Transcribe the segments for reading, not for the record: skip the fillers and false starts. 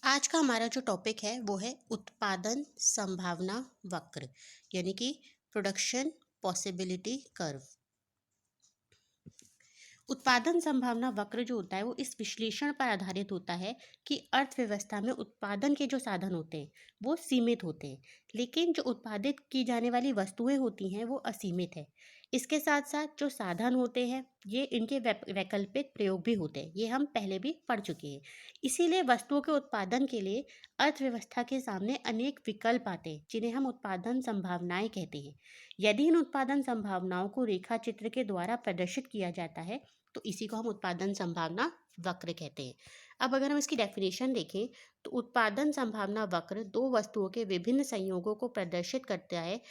आज का हमारा जो टॉपिक है वो है उत्पादन संभावना वक्र यानी कि प्रोडक्शन पॉसिबिलिटी कर्व। उत्पादन संभावना वक्र जो होता है वो इस विश्लेषण पर आधारित होता है कि अर्थव्यवस्था में उत्पादन के जो साधन होते हैं वो सीमित होते हैं, लेकिन जो उत्पादित की जाने वाली वस्तुएं होती हैं वो असीमित है। इसके साथ साथ जो साधन होते हैं ये इनके वैकल्पिक प्रयोग भी होते हैं, ये हम पहले भी पढ़ चुके हैं। इसीलिए वस्तुओं के उत्पादन के लिए अर्थव्यवस्था के सामने अनेक विकल्प आते हैं जिन्हें हम उत्पादन संभावनाएं कहते हैं। यदि इन उत्पादन संभावनाओं को रेखा चित्र के द्वारा प्रदर्शित किया जाता है तो इसी को हम उत्पादन संभावना वक्र कहते हैं। अब अगर हम इसकी डेफिनेशन देखें तो उत्पादन संभावना वक्र दो वस्तुओं के विभिन्न संयोगों को प्रदर्शित करता है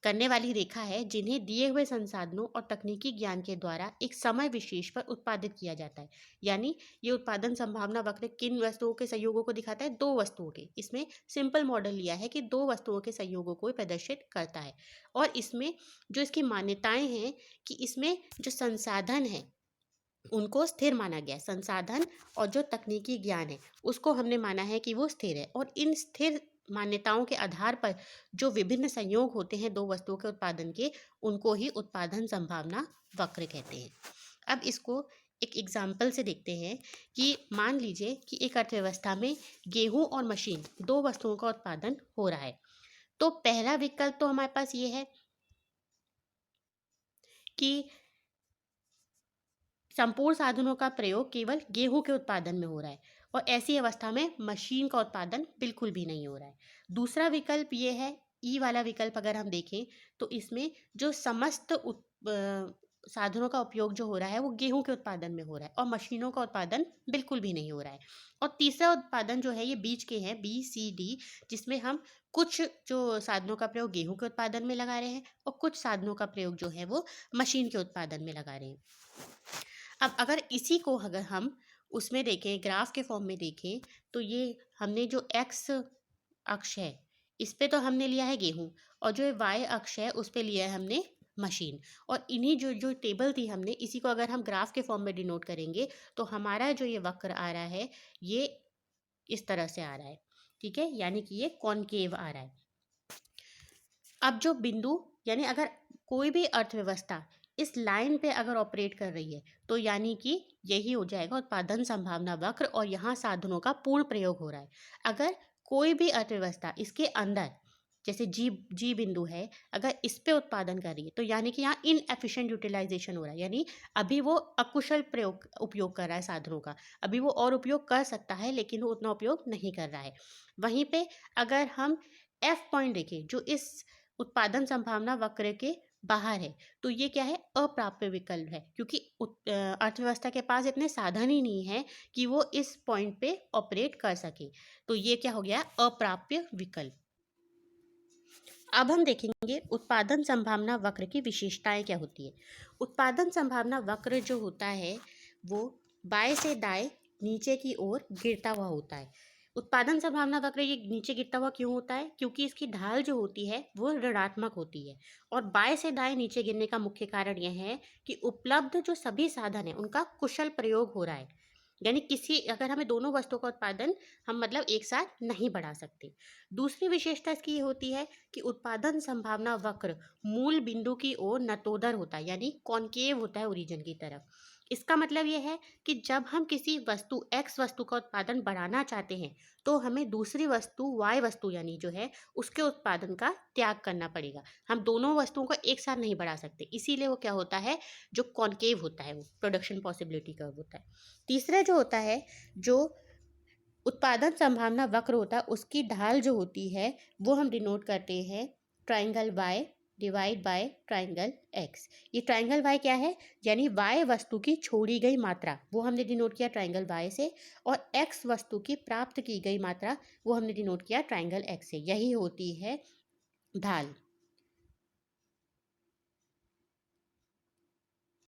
करने वाली रेखा है जिन्हें दिए हुए संसाधनों और तकनीकी ज्ञान के द्वारा एक समय विशेष पर उत्पादित किया जाता है। यानी ये उत्पादन संभावना वक्र किन वस्तुओं के संयोगों को दिखाता है? दो वस्तुओं के। इसमें सिंपल मॉडल लिया है कि दो वस्तुओं के संयोगों को प्रदर्शित करता है। और इसमें जो इसकी मान्यताएं हैं कि इसमें जो संसाधन है उनको स्थिर माना गया है। संसाधन और जो तकनीकी ज्ञान है उसको हमने माना है कि वो स्थिर है, और इन स्थिर मान्यताओं के आधार पर जो विभिन्न संयोग होते हैं दो वस्तुओं के उत्पादन के, उनको ही उत्पादन संभावना वक्र कहते हैं। अब इसको एक एग्जाम्पल से देखते हैं कि मान लीजिए कि एक अर्थव्यवस्था में गेहूं और मशीन दो वस्तुओं का उत्पादन हो रहा है। तो पहला विकल्प तो हमारे पास ये है कि संपूर्ण साधनों का प्रयोग केवल गेहूं के उत्पादन में हो रहा है, और ऐसी अवस्था में मशीन का उत्पादन बिल्कुल भी नहीं हो रहा है। दूसरा विकल्प ये है, ई वाला विकल्प अगर हम देखें तो इसमें जो समस्त साधनों का उपयोग जो हो रहा है वो गेहूं के उत्पादन में हो रहा है और मशीनों का उत्पादन बिल्कुल भी नहीं हो रहा है। और तीसरा उत्पादन जो है ये बीच के हैं, बी सी डी, जिसमें हम कुछ जो साधनों का प्रयोग गेहूं के उत्पादन में लगा रहे हैं और कुछ साधनों का प्रयोग जो है वो मशीन के उत्पादन में लगा रहे हैं। अब अगर इसी को अगर हम उसमें देखें, ग्राफ के फॉर्म में देखें, तो ये हमने जो एक्स अक्ष है इस पे तो हमने लिया है गेहूं, और जो वाई अक्ष है उस पे लिया है हमने मशीन। और इन्हीं जो जो टेबल थी हमने इसी को अगर हम ग्राफ के फॉर्म में डिनोट करेंगे तो हमारा जो ये वक्र आ रहा है ये इस तरह से आ रहा है। ठीक है, यानी कि ये कॉनकेव आ रहा है। अब जो बिंदु, यानी अगर कोई भी अर्थव्यवस्था इस लाइन पे अगर ऑपरेट कर रही है तो यानी कि यही हो जाएगा उत्पादन संभावना वक्र, और यहाँ साधनों का पूर्ण प्रयोग हो रहा है। अगर कोई भी अर्थव्यवस्था इसके अंदर, जैसे जी जी बिंदु है, अगर इस पे उत्पादन कर रही है तो यानी कि यहाँ इनएफिशिएंट यूटिलाइजेशन हो रहा है, यानी अभी वो अकुशल प्रयोग उपयोग कर रहा है साधनों का। अभी वो और उपयोग कर सकता है लेकिन वो उतना उपयोग नहीं कर रहा है। वहीं पे अगर हम एफ पॉइंट देखें जो इस उत्पादन संभावना वक्र के बाहर है, तो ये क्या है? अप्राप्य विकल्प है, क्योंकि अर्थव्यवस्था के पास इतने साधन ही नहीं है कि वो इस पॉइंट पे ऑपरेट कर सके। तो ये क्या हो गया? अप्राप्य विकल्प। अब हम देखेंगे उत्पादन संभावना वक्र की विशेषताएं क्या होती है। उत्पादन संभावना वक्र जो होता है वो बाएं से दाएं नीचे की ओर गिरता हुआ होता है। उत्पादन संभावना वक्र ये नीचे गिरता हुआ क्यों होता है? क्योंकि इसकी ढाल जो होती है वो ऋणात्मक होती है। और बाएं से दाएं नीचे गिरने का मुख्य कारण यह है कि उपलब्ध जो सभी साधन है उनका कुशल प्रयोग हो रहा है। यानी किसी, अगर हमें दोनों वस्तुओं का उत्पादन हम मतलब एक साथ नहीं बढ़ा सकते। दूसरी विशेषता इसकी ये होती है कि उत्पादन संभावना वक्र मूल बिंदु की ओर नतोदर होता है, यानी कॉनकेव होता है ओरिजिन की तरफ। इसका मतलब यह है कि जब हम किसी वस्तु एक्स वस्तु का उत्पादन बढ़ाना चाहते हैं तो हमें दूसरी वस्तु वाई वस्तु यानी जो है उसके उत्पादन का त्याग करना पड़ेगा। हम दोनों वस्तुओं को एक साथ नहीं बढ़ा सकते, इसीलिए वो क्या होता है, जो कॉनकेव होता है वो प्रोडक्शन पॉसिबिलिटी कर्व होता है। तीसरा जो होता है, जो उत्पादन संभावना वक्र होता है उसकी ढाल जो होती है वो हम डिनोट करते हैं triangle Y divide by triangle X. ये ट्राइंगल वाई क्या है? यानी वाई वस्तु की छोड़ी गई मात्रा वो हमने डिनोट किया ट्राइंगल वाई से, और एक्स वस्तु की प्राप्त की गई मात्रा वो हमने डिनोट किया ट्राइंगल एक्स से। यही होती है ढाल।